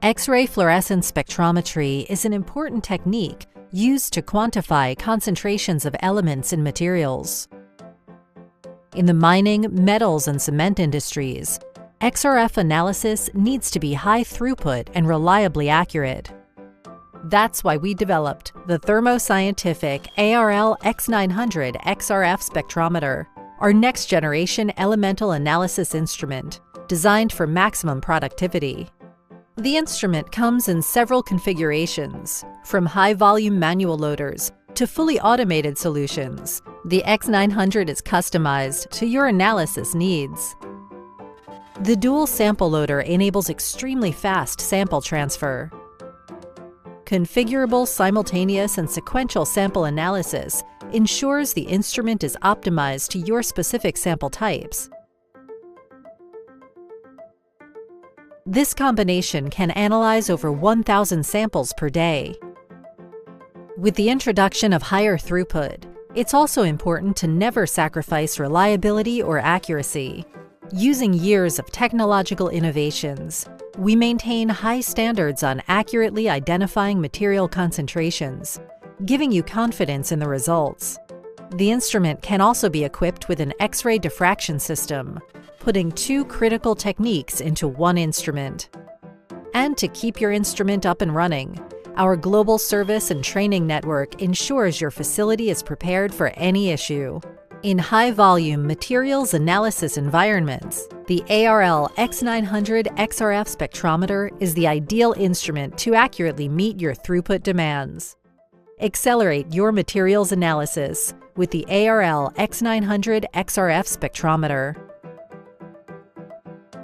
X-ray fluorescence spectrometry is an important technique used to quantify concentrations of elements in materials. In the mining, metals, and cement industries, XRF analysis needs to be high throughput and reliably accurate. That's why we developed the Thermo Scientific ARL X900 XRF Spectrometer, our next-generation elemental analysis instrument designed for maximum productivity. The instrument comes in several configurations, from high-volume manual loaders to fully automated solutions. The X900 is customized to your analysis needs. The dual sample loader enables extremely fast sample transfer. Configurable simultaneous and sequential sample analysis ensures the instrument is optimized to your specific sample types. This combination can analyze over 1,000 samples per day. With the introduction of higher throughput, it's also important to never sacrifice reliability or accuracy. Using years of technological innovations, we maintain high standards on accurately identifying material concentrations, giving you confidence in the results. The instrument can also be equipped with an X-ray diffraction system, putting two critical techniques into one instrument. And to keep your instrument up and running, our global service and training network ensures your facility is prepared for any issue. In high-volume materials analysis environments, the ARL X900 XRF Spectrometer is the ideal instrument to accurately meet your throughput demands. Accelerate your materials analysis with the ARL X900 XRF Spectrometer.